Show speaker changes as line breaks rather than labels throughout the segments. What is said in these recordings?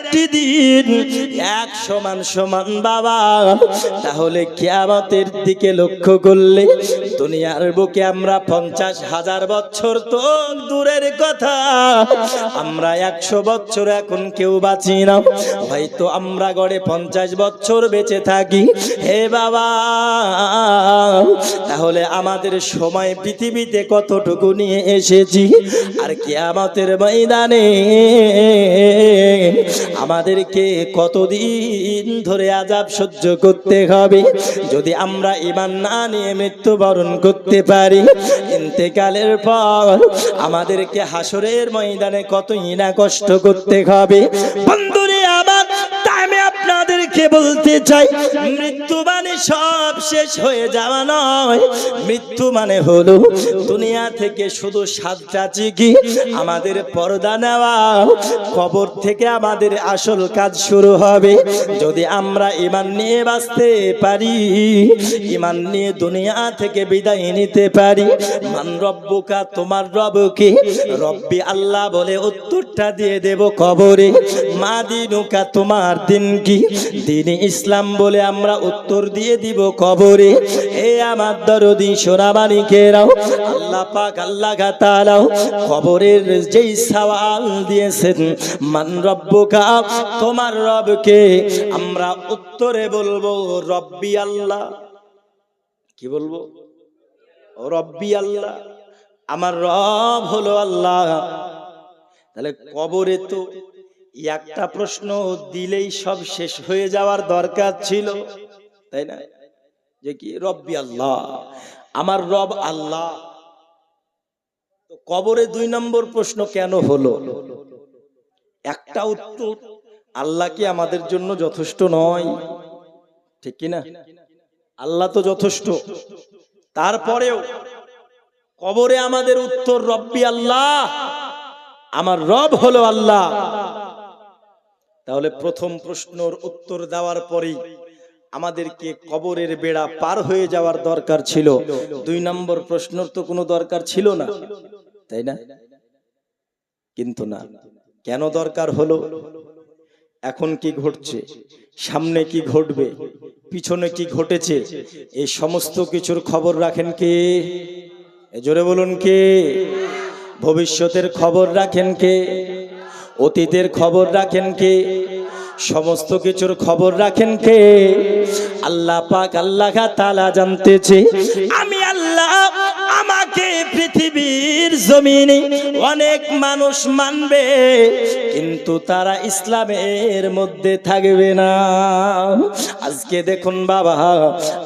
একটি দিন এক সমান সমান বাবা। তাহলে কিয়ামতের দিকে লক্ষ্য করলে দুনিয়ার বুকে আমরা 50,000 বছর তো দূরের কথা, আমরা 100 বছর এখন কেউ বাঁচি না, হয়তো আমরা গড়ে 50 বছর বেঁচে থাকি। হে বাবা, তাহলে আমাদের সময় পৃথিবীতে কতটুকু নিয়ে এসেছি, আর কিয়ামতের ময়দানে আমাদেরকে কতদিন ধরে আযাব সহ্য করতে হবে। যদি আমরা ঈমান না নিয়ে মৃত্যুবরণ করতে পারি, ইন্তেকালের পর আমাদেরকে হাসরের ময়দানে কতই না কষ্ট করতে হবে। বন্ধুরে আমার, তাই আমি আপনাদেরকে বলতে চাই, মৃত্যু মানে সব শেষ হয়ে যাওয়া নয়। মৃত্যু মানে হলো দুনিয়া থেকে শুধু 7টা চিঠি আমাদের পর্দা নেওয়া। কবর থেকে আমাদের আসল কাজ শুরু হবে। যদি আমরা ঈমান নিয়ে বাঁচতে পারি, ঈমান নিয়ে দুনিয়া থেকে বিদায় নিতে পারি। মান রব্বুকা, তোমার রব কে? রব্বি আল্লাহ বলে উত্তরটা দিয়ে দেব কবরে। মা দিনুকা, তোমার দিন কি? দ্বীন-ই ইসলাম বলে আমরা উত্তর দিয়ে দিব কবরে। এ আমার দরদি সোনামানিকেরাও, আল্লাহ পাক আল্লাহ তাআলা কবরের যেই সওয়াল দিয়েছেন, মান রব্বুকা, তোমার রব কে? আমরা উত্তরে বলবো রব্বি আল্লাহ। কি বলবো? রব্বি আল্লাহ, আমার রব হলো আল্লাহ। তাহলে কবরে তো একটা প্রশ্ন দিলেই সব শেষ হয়ে যাওয়ার দরকার ছিল, তাই না? যে কি রব্বি আল্লাহ, আমার রব আল্লাহ। তো কবরে 2 নম্বর প্রশ্ন কেন হলো? একটা উত্তর, আল্লাহ কি আমাদের জন্য যথেষ্ট নয়? ঠিক কি না? আল্লাহ তো যথেষ্ট, তারপরেও কবরে আমাদের উত্তর রব্বি আল্লাহ, আমার রব হলো আল্লাহ। তাহলে প্রথম প্রশ্নের উত্তর দেওয়ার পরেই আমাদেরকে কবরের বেড়া পার হয়ে যাওয়ার দরকার ছিল। 2 নম্বর প্রশ্নের তো কোনো দরকার ছিল না, তাই না? কিন্তু না, কেন দরকার হলো? এখন কি ঘটছে, সামনে কি ঘটবে, পিছনে কি ঘটেছে, এই সমস্ত কিছুর খবর রাখেন কে? জোরে বলুন কে? ভবিষ্যতের খবর রাখেন কে? অতীতের খবর রাখেন কে? সমস্ত কিছুর খবর রাখেন কে? আল্লাহ পাক আল্লাহ তাআলা জানতেছে, আমি আল্লাহ, আমাকে পৃথিবীর জমিনে অনেক মানুষ মানবে, কিন্তু তারা ইসলামের মধ্যে থাকবে না। আজকে দেখুন বাবা,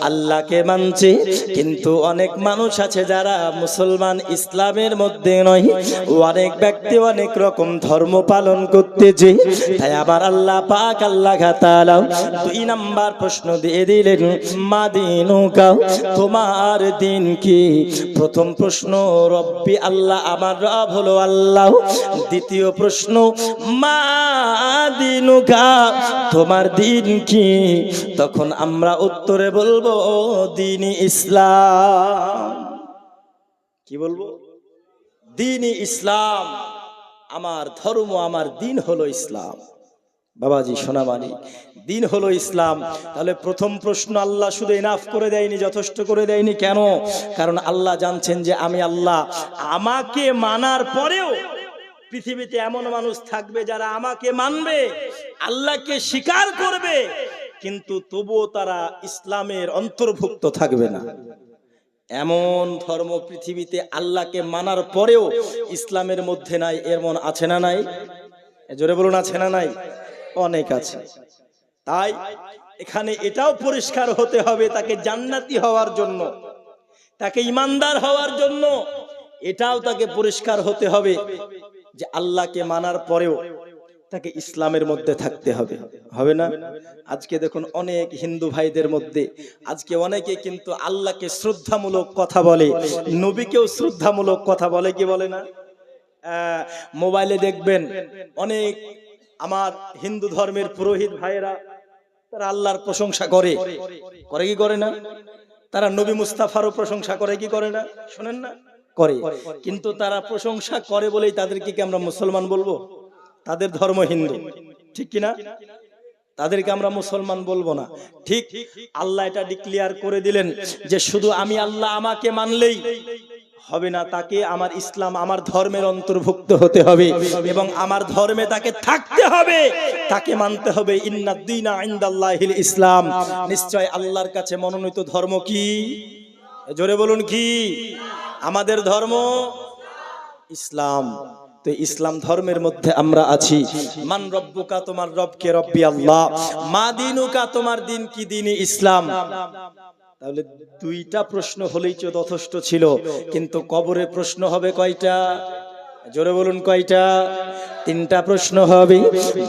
আল্লাহকে মানছে, কিন্তু অনেক মানুষ আছে যারা মুসলমান, ইসলামের মধ্যে নয়। অনেক ব্যক্তি অনেক রকম ধর্ম পালন করতেছে। তাই আবার আল্লাহ পাক আল্লাহ তাআলা 2 নাম্বার প্রশ্ন দিয়ে দিলেন, মা দিনুকা, তোমার দিন কি? প্রথম প্রশ্ন রব্বি আল্লাহ, আমার রব হলো আল্লাহ। দ্বিতীয় প্রশ্ন মা দিনুকা, তোমার দিন কি? তখন আমরা উত্তরে বলবো দ্বীন-ই ইসলাম। কি বলবো? দ্বীন-ই ইসলাম, আমার ধর্ম, আমার দিন হলো ইসলাম। বাবাজি সোনামানি, দিন হলো ইসলাম। তাহলে প্রথম প্রশ্ন আল্লাহ শুধু ইনাফ করে দেয়নি, যথেষ্ট করে দেয়নি। কেন? কারণ আল্লাহ জানছেন যে আমি আল্লাহ, আমাকে মানার পরেও পৃথিবীতে এমন মানুষ থাকবে যারা আমাকে মানবে, আল্লাহকে স্বীকার করবে, কিন্তু তবুও তারা ইসলামের অন্তর্ভুক্ত থাকবে না। এমন ধর্ম পৃথিবীতে আল্লাহকে মানার পরেও ইসলামের মধ্যে নাই, এমন আছে না নাই? জোরে বলুন, আছে না নাই? অনেক আছে। তাই এখানে এটাও পরিষ্কার হতে হবে, তাকে জান্নাতি হওয়ার জন্য, তাকে ইমানদার হওয়ার জন্য এটাও তাকে পরিষ্কার হতে হবে যে আল্লাহকে মানার পরেও তাকে ইসলামের মধ্যে থাকতে হবে। হবে না? আজকে দেখুন অনেক হিন্দু ভাইদের মধ্যে আজকে অনেকে কিন্তু আল্লাহকে শ্রদ্ধামূলক কথা বলে, নবীকেও শ্রদ্ধামূলক কথা বলে, কি বলে না? মোবাইলে দেখবেন অনেক আমার হিন্দু ধর্মের পুরোহিত ভাইয়েরা তারা আল্লাহর প্রশংসা করে, করে কি করে না? তারা নবী মুস্তাফারও প্রশংসা করে, কি করে না? শোনেন না? করে। কিন্তু তারা প্রশংসা করে বলেই তাদেরকে কি আমরা মুসলমান বলবো? তাদের ধর্ম হিন্দু, ঠিক কিনা? তাদেরকে আমরা মুসলমান বলবো না। ঠিক আল্লাহ এটা ডিক্লেয়ার করে দিলেন যে শুধু আমি আল্লাহ আমাকে মানলেই হবে না, তাকে আমার ইসলাম আমার ধর্মের অন্তর্ভুক্ত হতে হবে এবং আমার ধর্মে তাকে থাকতে হবে, তাকে মানতে হবে। ইন্নাদ দীনা ইনদাল্লাহিল ইসলাম, নিশ্চয় আল্লাহর কাছে মনোনীত ধর্ম কি? জোরে বলুন কি? আমাদের ধর্ম ইসলাম। তো ইসলাম ধর্মের মধ্যে আমরা আছি। মান রব্বুকা, তোমার রব কে? রব্বি আল্লাহ। মা দিনুকা, তোমার দিন কি? দিন ইসলাম। তাহলে দুইটা প্রশ্ন হলেই তো যথেষ্ট ছিল, কিন্তু কবরে প্রশ্ন হবে কয়টা? জোরে বলুন কয়টা? তিনটা প্রশ্ন হবে।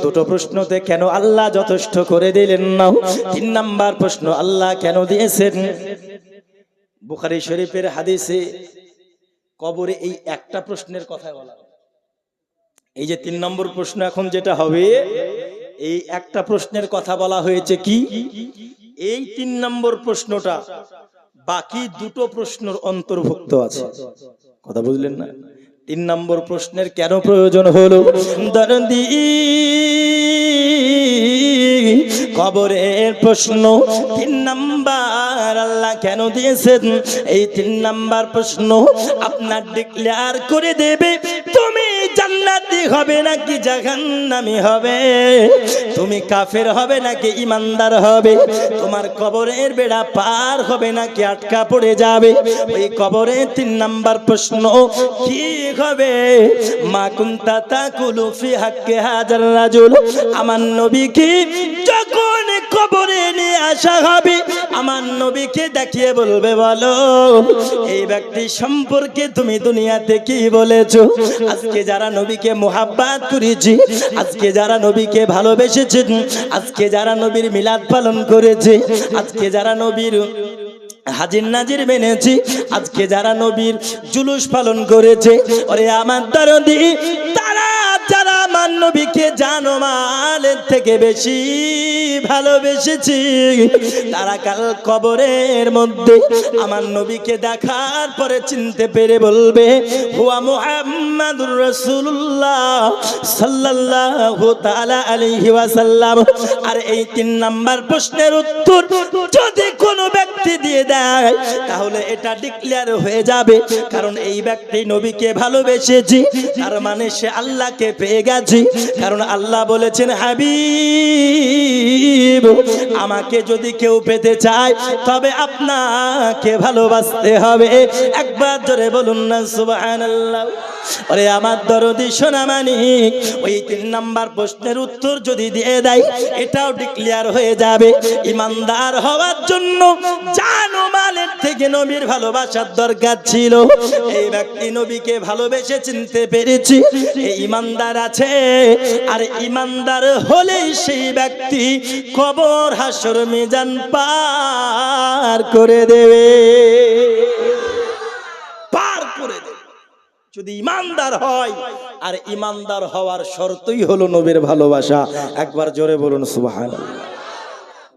দুটো প্রশ্নতে কেন আল্লাহ যথেষ্ট করে দিলেন না? 3 নাম্বার প্রশ্ন আল্লাহ কেন দিয়েছেন? বুখারী শরীফের হাদিসে কবরে এই একটা প্রশ্নের কথা বলা। এই যে 3 নম্বর প্রশ্ন এখন যেটা হবে, এই একটা প্রশ্নের কথা বলা হয়েছে কি? এই 3 নম্বর প্রশ্নটা বাকি দুটো প্রশ্নের অন্তর্ভুক্ত আছে। কথা বুঝলেন না? 3 নম্বর প্রশ্নের কেন প্রয়োজন হলো? দরদি কবরের প্রশ্ন 3 নাম্বার আল্লাহ কেন দিয়েছেন? এই 3 নাম্বার প্রশ্ন আপনার ডিক্লেয়ার করে দেবে তুমি জান্নাতি হবে নাকি জাহান্নামী হবে, তুমি কাফের হবে নাকি ইমানদার হবে, তোমার কবরের বেড়া পার হবে নাকি আটকা পড়ে যাবে। ওই কবরের 3 নাম্বার প্রশ্ন কি হবে? মা কুনতা তাকুলু ফি হাক্কি হাজার রাজুল, আমার নবীকে যখন কবরে নিয়ে আসা হবে, আমার নবীকে দেখিয়ে বলবে, বলো এই ব্যক্তি সম্পর্কে তুমি দুনিয়াতে কি বলেছো? আজকে যারা নবীকে মুহাব্বত করেছি, আজকে যারা নবীকে ভালোবেসেছে, আজকে যারা নবীর মিলাদ পালন করেছে, আজকে যারা নবীর হাজির নাজির মেনেছি, আজকে যারা নবীর জুলুস পালন করেছে, ওরে আমার দরদি, তারা যারা আমার নবীকে জানমালের থেকে বেশি ভালোবেসেছি, তারা কাল কবরের মধ্যে আমার নবীকে দেখার পরে চিনতে পেরে বলবে, হুয়া মুহাম্মাদুর রাসূলুল্লাহ সাল্লাল্লাহু তাআলা আলাইহি ওয়াসাল্লাম। আর এই 3 নাম্বার প্রশ্নের উত্তর যদি কোনো ব্যক্তি দিয়ে দেয়, তাহলে এটা ডিক্লেয়ার হয়ে যাবে, কারণ এই ব্যক্তি নবীকে ভালোবেসেছি, তার মানে সে আল্লাহকে পেয়ে গেছে। কারণ আল্লাহ বলেছেন, হাবিব আমাকে যদি কেউ পেতে চায় তবে আপনাকে ভালোবাসতে হবে। একবার জোরে বলুন না সুবহানাল্লাহ। ওরে আমার দরদি সোনা মানিক, ওই 3 নাম্বার প্রশ্নের উত্তর যদি দিয়ে দেয়, এটাও ডিক্লেয়ার হয়ে যাবে ইমানদার হওয়ার জন্য জানমালের থেকে নবীর ভালোবাসার দরকার ছিল। এই ব্যক্তি নবীকে ভালোবেসে চিনতে পেরেছি, এই ইমানদার আছে। আর ইমানদার হলেই সেই ব্যক্তি কবর হাসর মিজান পার করে দেবে, পার করে দেবে যদি ইমানদার হয়। আর ইমানদার হওয়ার শর্তই হলো নবীর ভালোবাসা। একবার জোরে বলুন সুবহানাল্লাহ।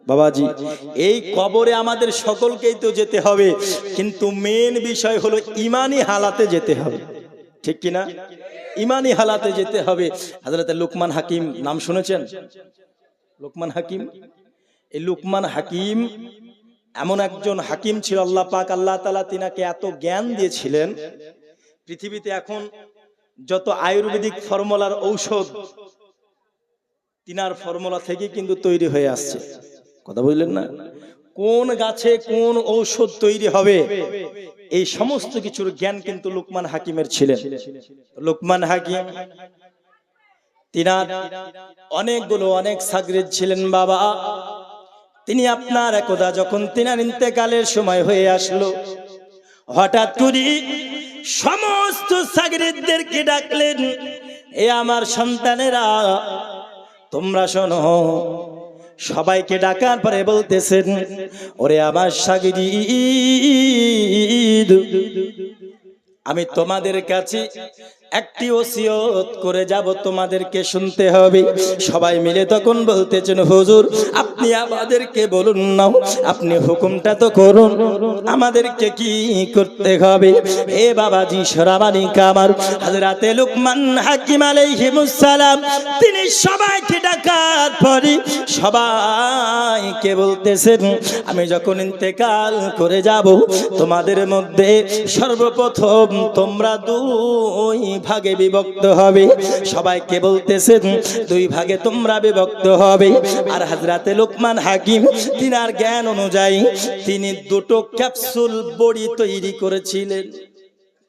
বাবাজি, এই কবরে আমাদের সকলকেই তো যেতে হবে, কিন্তু মেন বিষয় হলো ইমানি হালাতে যেতে হবে, ঠিক কিনা? ইমানি হালাতে যেতে হবে। হযরত লুকমান হাকিম নাম শুনেছেন? লুকমান হাকিম, এই লুকমান হাকিম এমন একজন হাকিম ছিল, আল্লাহ পাক আল্লাহ তাআলা তিনাকে এত জ্ঞান দিয়েছিলেন, পৃথিবীতে এখন যত আয়ুর্বেদিক ফর্মুলার ঔষধ তিনার ফর্মুলা থেকে কিন্তু তৈরি হয়ে আসছে। কথা বুঝলেন না? কোন গাছে কোন ঔষধ তৈরি হবে, এই সমস্ত কিছুর জ্ঞান কিন্তু লুকমান হাকিমের ছিলেন। লুকমান হাকিম তিনার অনেক শাগির্দ ছিলেন বাবা। তিনি আপনার একদা যখন তিনার ইন্তেকালের সময় হয়ে আসলো, হঠাৎ করে সমস্ত শাগির্দদেরকে ডাকলেন, এ আমার সন্তানেরা তোমরা শোনো। সবাইকে ডাকার পরে বলতেছেন, ওরে আমার শাগির্দ, আমি তোমাদের কাছে একটি ওসিয়ত করে যাব, তোমাদেরকে শুনতে হবে। সবাই মিলে তখন বলতেছেন, হুজুর আপনি আমাদেরকে বলুন না, আপনি হুকুমটা তো করুন, আমাদেরকে কি করতে হবে? এ বাবাজি সরাবানি কামার হযরতে লুকমান হাকিম আলাইহিস সালাম তিনি সবাইকে ডাকার পরে সবাইকে বলতেছেন, আমি যখন ইন্তেকাল করে যাব তোমাদের মধ্যে সর্বপ্রথম তোমরা দুই ভাগে বিভক্ত হবে। সবাইকে বলতেছেন দুই ভাগে তোমরা বিভক্ত হবে। আর হযরতে লুকমান হাকিম তিনার জ্ঞান অনুযায়ী তিনি দুটো ক্যাপসুল বড়ি তৈরি করেছিলেন।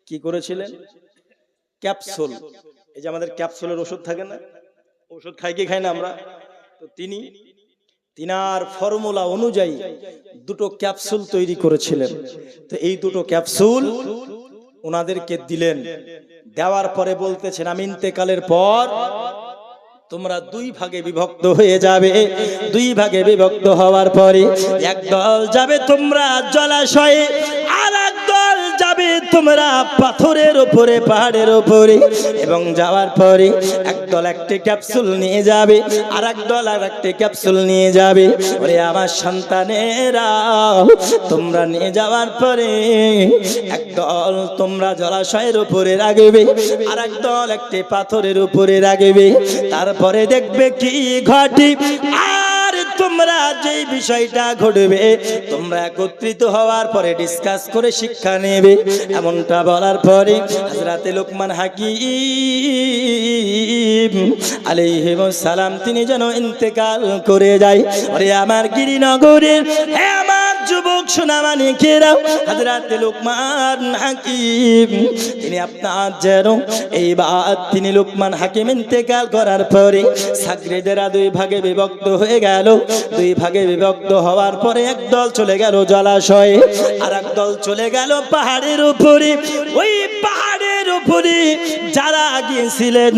কি করেছিলেন? ক্যাপসুল। এই যে আমাদের ক্যাপসুলের ওষুধ থাকে না, ওষুধ খাই কি খাই না আমরা, তো তিনার ফর্মুলা অনুযায়ী দুটো ক্যাপসুল তৈরি করেছিলেন। তো এই দুটো ক্যাপসুল ওনাদেরকে দিলেন। দেওয়ার পরে বলতেছেন, আমি ইন্তেকালের পর তোমরা দুই ভাগে বিভক্ত হয়ে যাবে। দুই ভাগে বিভক্ত হওয়ার পরে একদল যাবে তোমরা জলাশয়ে, আর একদল যাবে তোমরা পাথরের উপরে, পাহাড়ের উপরে। এবং যাওয়ার পরে একদল একটি ক্যাপসুল নিয়ে যাবে, আর একদল আর একটি ক্যাপসুল নিয়ে যাবে। ওরে আমার সন্তানেরা, তোমরা নিয়ে যাওয়ার পরে একদল তোমরা জলাশয়ের উপরে রাখবে, আর একদল একটি পাথরের উপরে রাখবে। তারপরে দেখবে কি ঘটে। আর তোমরা যেই বিষয়টা ঘটবে তোমরা একত্রিত হওয়ার পরে ডিসকাস করে শিক্ষা নেবে। এমনটা বলার পরে হযরতে লুকমান হাকিম আলাইহিস সালাম তিনি যেন ইন্তেকাল করে যায়। আরে আমার গিরিনগরের হে আমার যুবক সোনামানিকেরা, হযরতে লুকমান হাকিম তিনি আপনার যেন এইবার তিনি লুকমান হাকিম ইন্তেকাল করার পরে ছাত্রীদেরা দুই ভাগে বিভক্ত হয়ে গেল। দুই ভাগে বিভক্ত হওয়ার পরে একদল চলে গেল জলাশয়ে, আর একদল চলে গেল পাহাড়ের উপরে। ওই পাহাড়ের উপরে যারা গিয়েছিলেন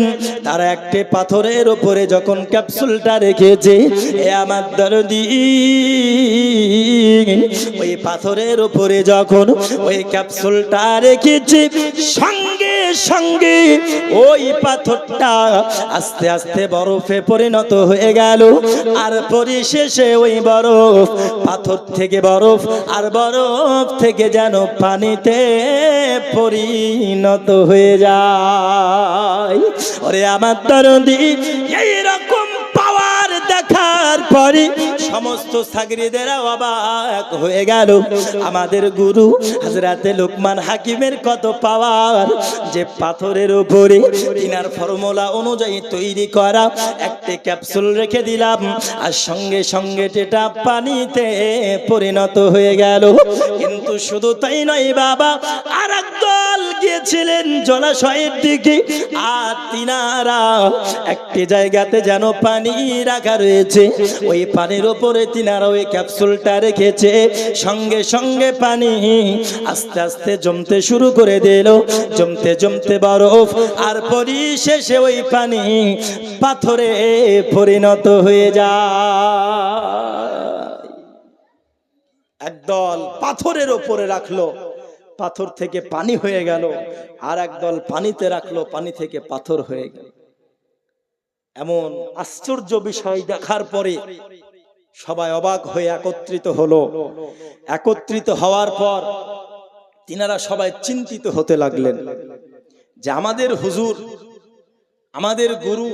তারা একটি পাথরের উপরে যখন ক্যাপসুলটা রেখেছে, এ আমার দরদি ওই পাথরের উপরে যখন ওই ক্যাপসুলটা রেখেছে, সঙ্গে সঙ্গে ওই পাথরটা আস্তে আস্তে বরফে পরিণত হয়ে গেল। আর পরিশেষে ওই বরফ পাথর থেকে বরফ, আর বরফ থেকে যেন পানিতে পরিণত হয়ে যায়। ওরে আমার দরদি এইরকম পাওয়ার দেখার পরে সমস্ত ছাত্রীদেরা অবাক হয়ে গেল। আমাদের গুরু হযরতে লুকমান হাকিমের কত পাওয়ার, যে পাথরের উপরে তিনার ফর্মুলা অনুযায়ী তৈরি করা একটি ক্যাপসুল রেখে দিলাম, আর সঙ্গে সঙ্গে এটা পানিতে পরিণত হয়ে গেল। কিন্তু শুধু তাই নয় বাবা, আর একদল গিয়েছিলেন জলাশয়ের দিকে, আর তিনারা একটি জায়গাতে যেন পানি রাখা রয়েছে, ওই পানির উপরে তিনারা ওই ক্যাপসুলটা রেখেছে। সঙ্গে সঙ্গে পানি আস্তে আস্তে জমতে শুরু করে দিল, জমতে জমতে বরফ, আর পরিশেষে ওই পানি পাথরে পরিণত হয়ে যায়। একদল পাথরের উপরে রাখলো, পাথর থেকে পানি হয়ে গেল, আর একদল পানিতে রাখলো, পানি থেকে পাথর হয়ে গেল। এমন আশ্চর্য বিষয় দেখার পরে সবাই অবাক হয়ে একত্রিত হলো। একত্রিত হওয়ার পর তিনারা সবাই চিন্তিত হতে লাগলেন যে আমাদের হুজুর, আমাদের গুরু,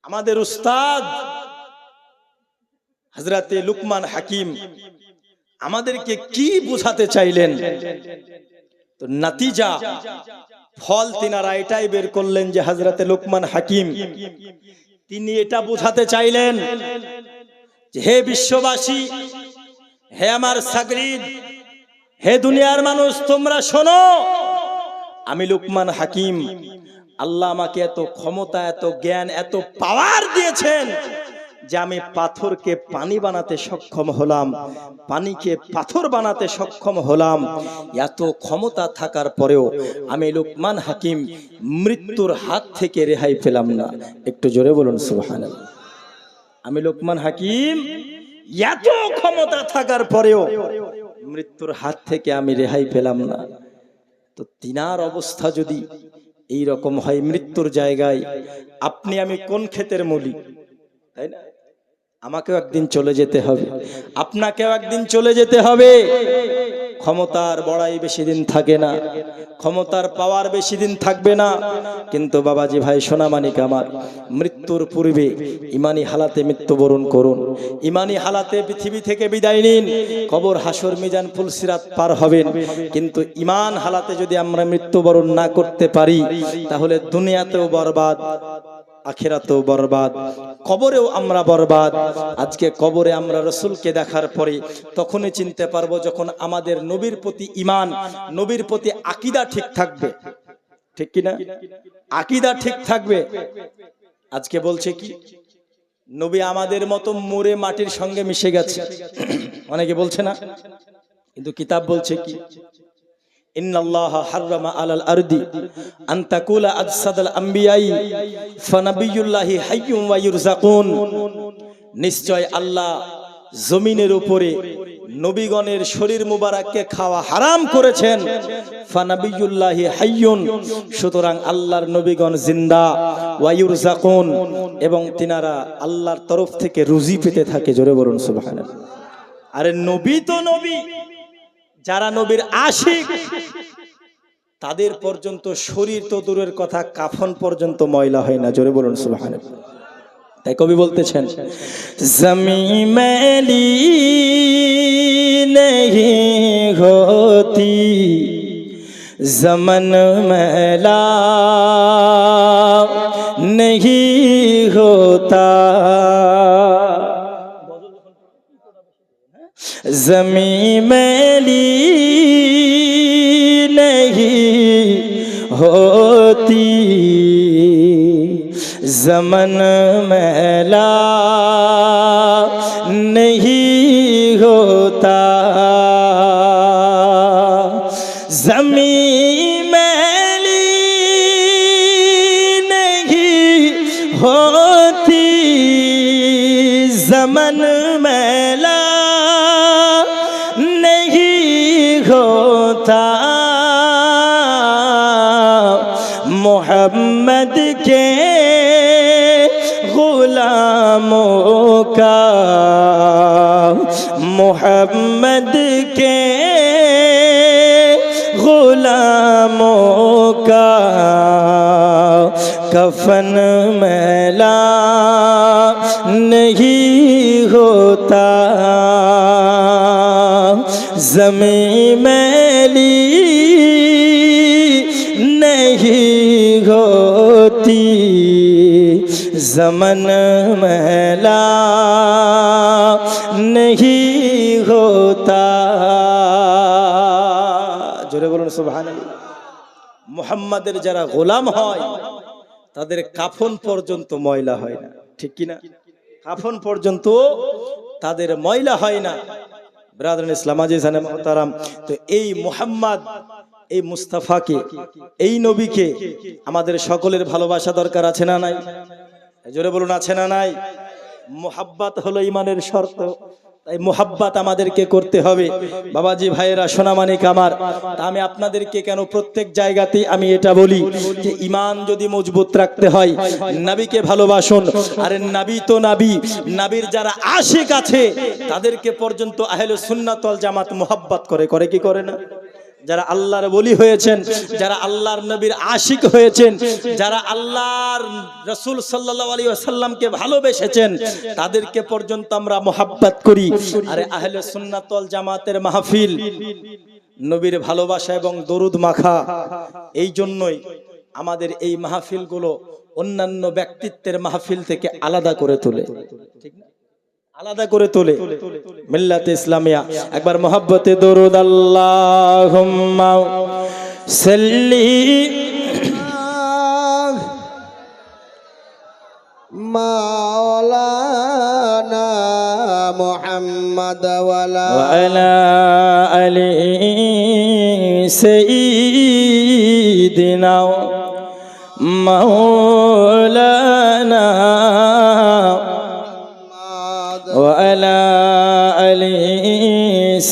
আমাদের উস্তাদ হযরতে লুকমান হাকিম আমাদেরকে কি বোঝাতে চাইলেন। তো নতিজা ফল তিনারা এটাই বের করলেন যে হযরতে লুকমান হাকিম তিনি এটা বোঝাতে চাইলেন যে হে বিশ্ববাসী, হে আমার সাগরিদ, হে দুনিয়ার মানুষ, তোমরা শোনো, আমি লুকমান হাকিম, আল্লাহ আমাকে এত ক্ষমতা, এত জ্ঞান, এত পাওয়ার দিয়েছেন যে আমি পাথরকে পানি বানাতে সক্ষম হলাম, পানিকে পাথর বানাতে সক্ষম হলাম। এত ক্ষমতা থাকার পরেও আমি লুকমান হাকিম মৃত্যুর হাত থেকে রেহাই পেলাম না। একটু জোরে বলুন সুবহানাল্লাহ। আমি লুকমান হাকিম এত ক্ষমতা থাকার পরেও মৃত্যুর হাত থেকে আমি রেহাই পেলাম না। তো তিনার অবস্থা যদি এই রকম হয় মৃত্যুর জায়গায়। আপনি আমি কোন ক্ষেতের মূলি, তাই না? আমাকেও একদিন চলে যেতে হবে, আপনাকেও একদিন চলে যেতে হবে। ক্ষমতার বড়াই বেশি দিন থাকে না, ক্ষমতার পাওয়ার বেশি দিন থাকবে না, কিন্তু বাবাজি ভাই সোনামানিক আমার, মৃত্যুর পূর্বে ইমানি হালাতে মৃত্যুবরণ করুন, ইমানি হালাতে পৃথিবী থেকে বিদায় নিন। কবর, হাসর, মিজান, ফুলসিরাত পার হবেন, কিন্তু ইমান হালাতে যদি আমরা মৃত্যুবরণ না করতে পারি, তাহলে দুনিয়াতেও বরবাদ, আখিরাতেও বরবাদ, কবরেও আমরা বরবাদ। আজকে কবরে আমরা রাসূলকে দেখার পরে তখনই চিনতে পারবো যখন আমাদের নবীর প্রতি ঈমান, নবীর প্রতি আকীদা ঠিক থাকবে, ঠিক কি না? আকীদা ঠিক থাকবে। আজকে বলছে কি, নবী আমাদের মতো মরে মাটির সঙ্গে মিশে গেছে, অনেকে বলছে না, কিন্তু কিতাব বলছে কি, ইন্নাল্লাহা হাররামা আলাল আরদি আন তাকুলা আজসাদাল আম্বিয়াই ফানাবিয়ুল্লাহি হাইয়ুম ওয়া ইরযাকুন। নিশ্চয় আল্লাহ জমিনের উপরে নবীগণের শরীর মুবারককে খাওয়া হারাম করেছেন। ফানাবিয়ুল্লাহি হাইয়ুন, সুতরাং আল্লাহর নবীগণ জিন্দা, ওয়া ইরযাকুন, এবং তিনারা আল্লাহর তরফ থেকে রুজি পেতে থাকে। জোরে বলুন সুবহানাল্লাহ। আরে নবী তো নবী, যারা নবীর আশিক তাদের পর্যন্ত শরীর তো দূরের কথা, কাফন পর্যন্ত ময়লা হয় না। জোরে বলুন সুবহানাল্লাহ। তাই কবি বলতেছেন, জমি মেলি নেহি হোতি জমন মেলা নেহি হোতা, জমি মেলি नहीं होती ज़मन मैला नहीं होता, ज़मीन मैली नहीं होती ज़मन मैला नहीं होता, मोहम्मद के गुलामों का, मोहम्मद के गुलामों का कफन मैला नहीं होता, ज़मीन मैली नहीं होती ज़मन मैला नहीं होता। জোরে বলুন সুবহানাল্লাহ। মুহাম্মাদের যারা গোলাম হয় তাদের কাফন পর্যন্ত ময়লা হয় না, ঠিক কি না? কাফন পর্যন্ত তাদের ময়লা হয় না। ব্রাদারান ইসলাম আজিজানে মুহতারাম, তো এই মুহাম্মদ, এই মুস্তাফাকে, এই নবীকে আমাদের সকলের ভালোবাসা দরকার, আছে না নাই? জোরে বলুন, আছে না নাই? মুহাব্বত হলো ঈমানের শর্ত, তাই মুহাব্বত আমাদেরকে করতে হবে। বাবাজি ভাইয়েরা সোনামানিক আমার, তা আমি আপনাদেরকে কেন প্রত্যেক জায়গাতেই আমি এটা বলি যে ঈমান যদি মজবুত রাখতে হয় নবীকে ভালোবাসুন। আরে নবী তো নবী, নবীর যারা আশিক আছে তাদেরকে পর্যন্ত আহলে সুন্নাত ওয়াল জামাত মুহাব্বত করে, করে কি করে না? যারা আল্লাহর ওলি হয়েছেন, যারা আল্লাহর নবীর আশিক হয়েছেন, যারা আল্লাহর রাসূল সাল্লাল্লাহু আলাইহি ওয়াসাল্লামকে ভালোবেসেছেন, তাদেরকে পর্যন্ত আমরা মুহাব্বত করি। আরে আহলে সুন্নাত ওয়াল জামাতের মাহফিল নবীর ভালোবাসা এবং দরুদ মাখা। এই জন্যই আমাদের এই মাহফিলগুলো অন্যান্য ব্যক্তিত্বের মাহফিল থেকে আলাদা করে তোলে, ঠিক না? আলাদা করে তোলে মিল্লাতে ইসলামিয়া। একবার মুহাব্বতে দরুদ আল্লাহুম্মা সাল্লি মাওলানা মুহাম্মদ ওয়া আলা আলি সাইয়্যিদিনা মাওলানা وعلى آل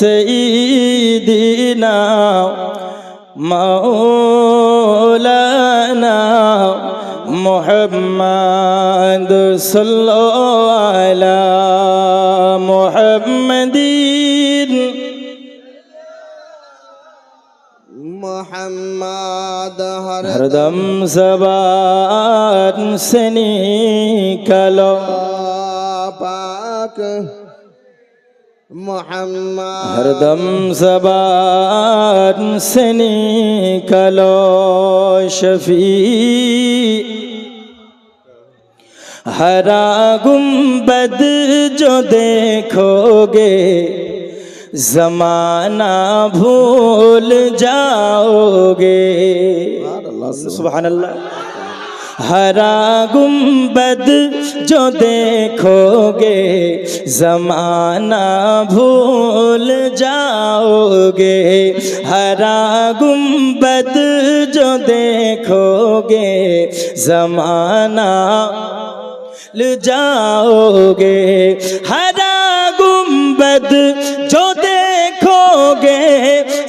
سيدنا مولانا मौलाना मोहम्मद सल्लल्लाहु अला मोहम्मदीन
मोहम्मद
हरदम ज़बान से निकलो
पाक मोहम्मद
हरदम ज़बान से निकलो शफी हरा गुंबद जो देखोगे ज़माना भूल जाओगे। सुभान अल्लाह। हरा गुंबद जो देखोगे ज़माना भूल जाओगे। हरा गुंबद जो देखोगे ज़माना भूल जाओगे। हरा गुंबद जो देखोगे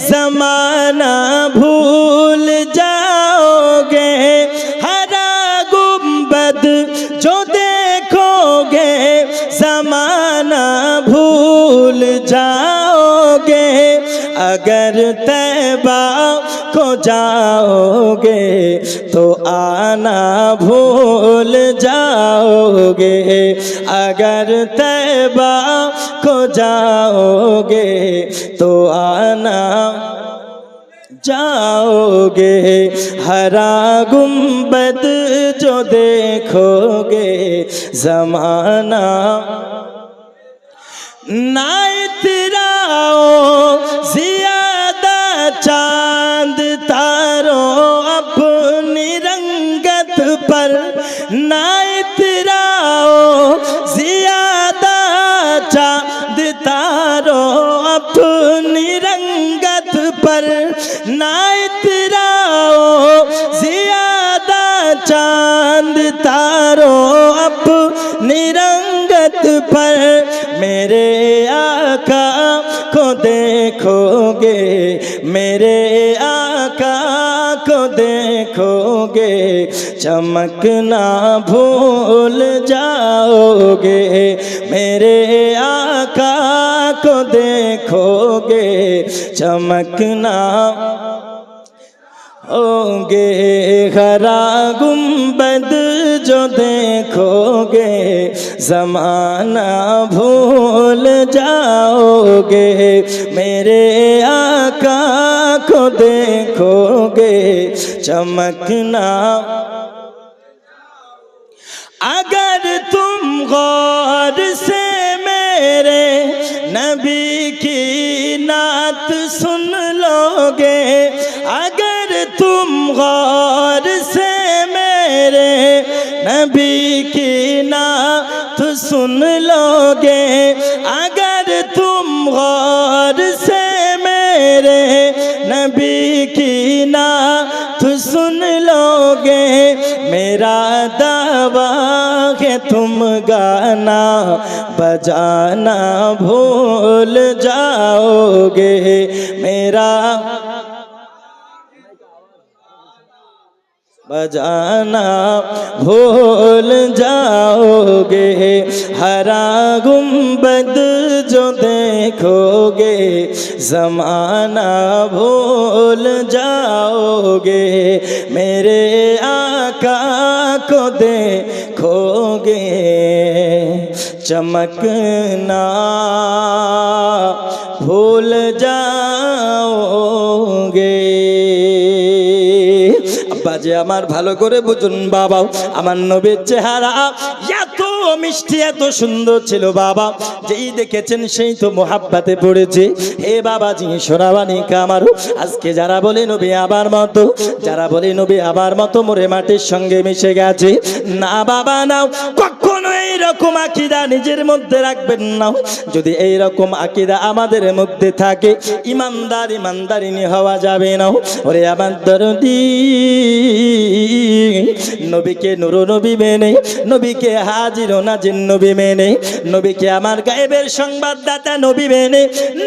ज़माना भूल जाओगे। हरा गुंबद जो देखोगे ज़माना भूल जाओगे। अगर तैबा को जाओगे तो आना भूल जाओगे। अगर तैबा को जाओगे तो आना जाओगे। हरा गुंबद जो देखोगे ज़माना ना इतराओ ज़ियादा चांद तारों अपनी रंगत पर। ना इतराओ ज़ियादा चांद तारों अपनी रंगत पर। ना इतराओ ज़ियादा चांद तारों अपनी रंगत पर। मेरे आका को देखोगे मेरे आका को देखोगे चमकना भूल जाओगे। मेरे आका को देखोगे चमकना होगे। हरा गुंबद जो देखोगे ज़माना भूल जाओगे। मेरे आका को देखोगे चमकना। अगर तुम गौर से मेरे नबी की नात सुन लोगे। अगर तुम गौर से मेरे नबी की नात सुन लोगे। अगर तुम गौर से मेरे नबी की नात सुन लोगे। मेरा दावा है तुम गाना बजाना भूल जाओगे। मेरा बजाना भूल जाओगे। हरा गुंबद जो देखोगे ज़माना भूल जाओगे। मेरे आका को देखोगे चमकना भूल जाओगे। বাজে আমার ভালো করে বুঝুন বাবা, আমার নবীর চেহারা এত মিষ্টি এত সুন্দর ছিল বাবা, যেই দেখেছেন সেই তো মোহাব্বতে পড়েছে। হে বাবাজি সোনাবানি কামারু, আজকে যারা বলে নবী আবার মতো, যারা বলে নবী আবার মতো মোরে মাটির সঙ্গে মিশে গেছে, না বাবা নাও, কখনো এইরকম আকীদা নিজের মধ্যে রাখবেন না। যদি এইরকম আকীদা আমাদের মধ্যে থাকে, ইমানদার ইমানদারিনী হওয়া যাবে না। ওরে আমার দরদি নবীকে নূর নবী মেনে, নবীকে হাজির ও নাজির নবী মেনে, নবীকে আমার গায়েবের সংবাদদাতা নবী মেনে,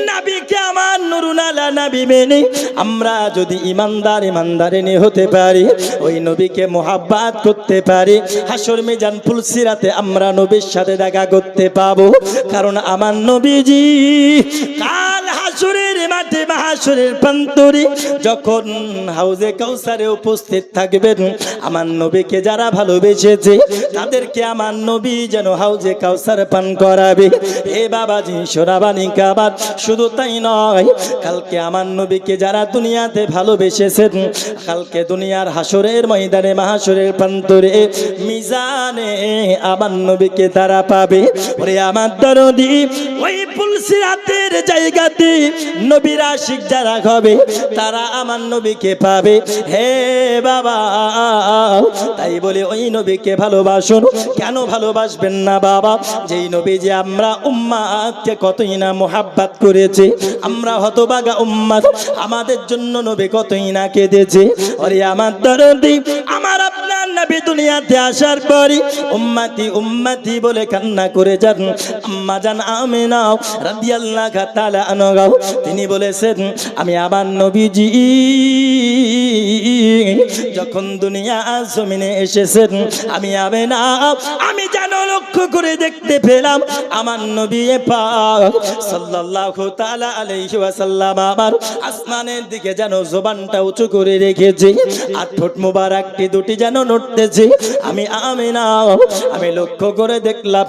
নবীকে আমার নুরুন আলা নবী মেনে আমরা যদি ইমানদারিনী হতে পারি, ওই নবীকে মোহাব্বত করতে পারি, হাসর মিজান ফুলসিরাতে আমরা নবীর সাথে দেখা করতে পাবো। কারণ আমার নবীজি কাল হাসরের মাঠে মাহাসরের প্রান্তরে যখন হাউজে কাউসারে উপস্থিত থাকবেন, আমার নবীকে যারা ভালোবেসেছে তাদেরকে আমার নবী যেন হাউজে কাউসার পান করাবে। এ বাবাজি সোনাবানি কাবার, শুধু তাই নয়, কালকে আমার নবীকে যারা দুনিয়াতে ভালোবেসেছেন, কালকে দুনিয়ার হাসরের ময়দানে মাহাসরের প্রান্তরে মিজানে আমার নবীকে তারা পাবে। ওরে আমার দরদি, ওই ফুলসিরাতের জায়গাতে নবীর আশিক যারা হবে তারা আমার নবীকে পাবে। হে বাবা, তাই বলে ওই নবীকে ভালোবাসুন। কেন ভালোবাসবেন না বাবা? যেই নবী যে আমরা উম্মাতকে কতই না মোহাব্বত করেছে, আমরা হতভাগা উম্মাত, আমাদের জন্য নবী কতই না কেঁদেছে। ওরে আমার দরদি, আমার আপনার নবী দুনিয়াতে আসার পরে উম্মতি উম্মতি বলে কান্না করে যান। আম্মা জান আমিনা রাদিয়াল্লাহু তাআলা আনহা তিনি বলেছেন, আমি আমার নবীজি যখন দুনিয়া জমিনে এসেছেন, আমি আমিনা আমি যেন লক্ষ্য করে দেখতে পেলাম আমার নবী পাক সাল্লাল্লাহু তাআলা আলাইহি ওয়াসাল্লাম আমার আসমানের দিকে যেন জবানটা উঁচু করে রেখেছে, আর ঠোঁট মোবারকটি দুটি যেন নড়তেছে। আমি আমিনা আমি লক্ষ্য করে দেখলাম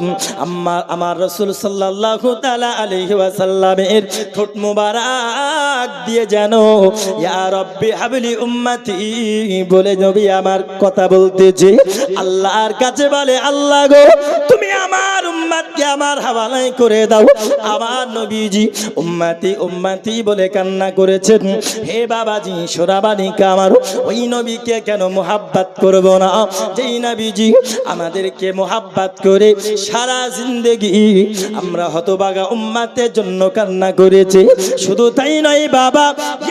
আমার রাসূল সাল্লাল্লাহু তাআলা আলাইহি ওয়াসাল্লামের ঠোঁট মোবারক দিয়ে যেন ইয়া রাব্বি হাবলি উম্মতি বলে নবী আমার কথা বলতেছে। আল্লাহর কাছে বলে, আল্লাহ গো, তুমি আমার উম্মতকে আমার হাওয়ালায় করে দাও। আমার নবীজি উম্মতি উম্মতি বলে কান্না করেছেন। হে বাবাজি সোনাবানি কামার, ওই নবীকে কেন মোহাব্বত করব না, যেই নবীজি আমাদেরকে মোহাব্বত করে সারা জিন্দেগি আমরা হতভাগা উম্মতের জন্য কান্না করেছে। শুধু তাই নয় বাবা,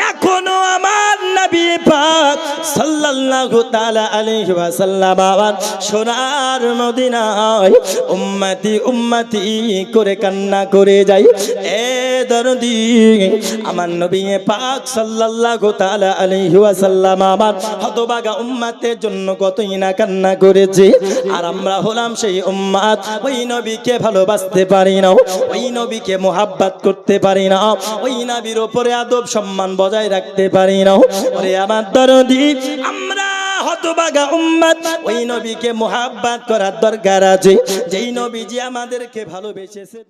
এখনো আমার নবী পাক সাল্লাল্লাহু তাআলা আলাইহি ওয়াসাল্লাম আমার সোনার মদিনায় উম্মতি উম্মতি করে কান্না করে যায়। এ দরদি, আমার নবী পাক সাল্লাল্লাহু তাআলা আলাইহি ওয়াসাল্লাম আমার হতভাগা উম্মতের জন্য কতই না কান্না করেছে। আর আমরা হলাম সেই উম্মত, ওই নবীকে ভালোবাসতে পারি না, ওই নবীকে মোহাব্বত করতে পারি না, ওই নবীর উপরে আদব সম্মান বজায় রাখতে পারি না। ওরে আমার দরদি, আমরা হতভাগা উম্মত, ওই নবীকে মোহাব্বত করার দরকার আছে, যেই নবীজি আমাদেরকে ভালোবেসেছেন।